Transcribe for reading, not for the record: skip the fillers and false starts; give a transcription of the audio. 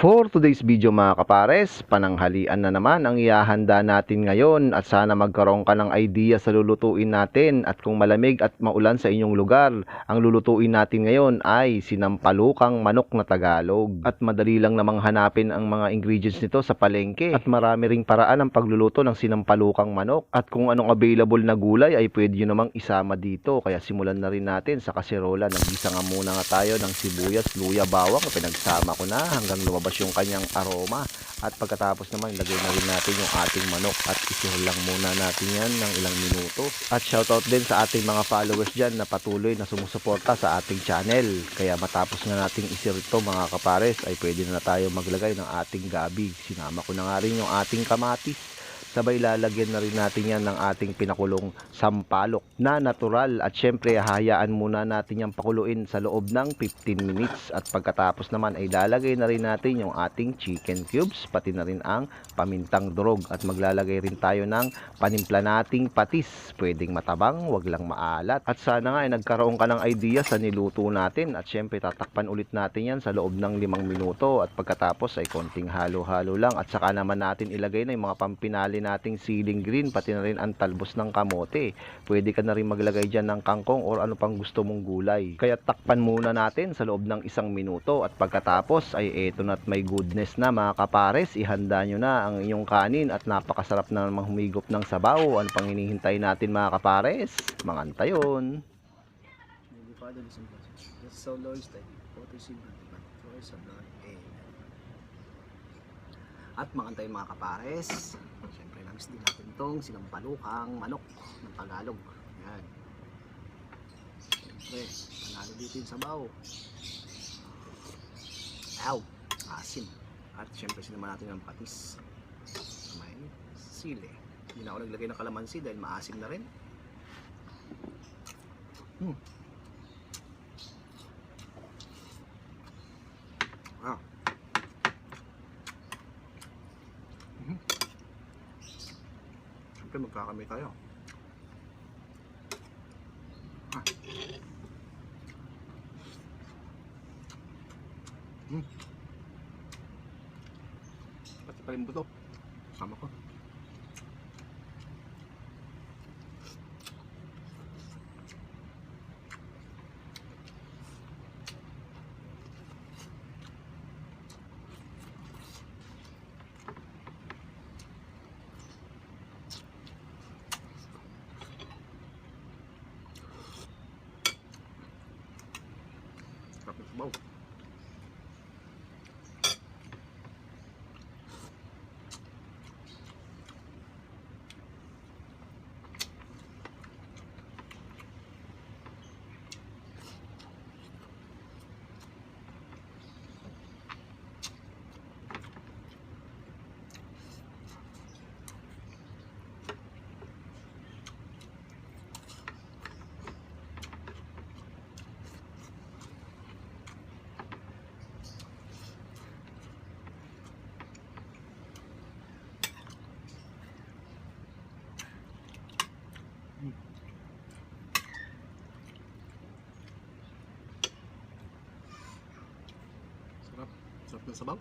For today's video mga kapares, pananghalian na naman ang ihahanda natin ngayon at sana magkaroon ka ng idea sa lulutuin natin. At kung malamig at maulan sa inyong lugar, ang lulutuin natin ngayon ay sinampalukang manok na Tagalog. At madali lang namang hanapin ang mga ingredients nito sa palengke. At marami ring paraan ang pagluluto ng sinampalukang manok. At kung anong available na gulay ay pwede nyo namang isama dito. Kaya simulan na rin natin sa kaserola. Nagisa nga muna nga tayo ng sibuyas, luya, bawang. Pinagsama ko na hanggang lumabas yung kanyang aroma. At pagkatapos naman ilagay na rin natin yung ating manok at isihol lang muna natin yan ng ilang minuto. At shoutout din sa ating mga followers dyan na patuloy na sumusuporta sa ating channel. Kaya matapos na nating isir ito mga kapares ay pwede na tayo maglagay ng ating gabi. Sinama ko na nga rin yung ating kamatis. Sabay lalagyan na rin natin yan ng ating pinakulong sampalok na natural. At syempre hahayaan muna natin yung pakuluin sa loob ng 15 minutes. At pagkatapos naman ay lalagay na rin natin yung ating chicken cubes, pati na rin ang pamintang durog. At maglalagay rin tayo ng panimpla nating patis. Pwedeng matabang, wag lang maalat. At sana nga ay nagkaroon ka ng idea sa niluto natin. At syempre tatakpan ulit natin yan sa loob ng 5 minuto. At pagkatapos ay konting halo-halo lang. At saka naman natin ilagay na yung mga pampinali nating siling green, pati na rin ang talbos ng kamote. Pwede ka na rin maglagay dyan ng kangkong or ano pang gusto mong gulay. Kaya takpan muna natin sa loob ng 1 minuto. At pagkatapos ay eto na't may goodness na mga kapares. Ihanda nyo na ang inyong kanin at napakasarap na namang humigop ng sabaw. Ano pang hinihintay natin mga kapares? Mangantayon. At mangantay mga kapares, siyempre namiss din natin itong sinampalukang manok ng Tagalog. Yan. Siyempre, panalo dito yung sabaw. Aw, asim. At siyempre sinama natin ng patis. May sili. Hindi na ako naglagay ng kalamansi dahil maasim na rin. Ah. Siyempre magkakamay tayo. Pati pa rin buto. Sama ko. Tapos sabaw. Sarap. Sarap ng sabaw.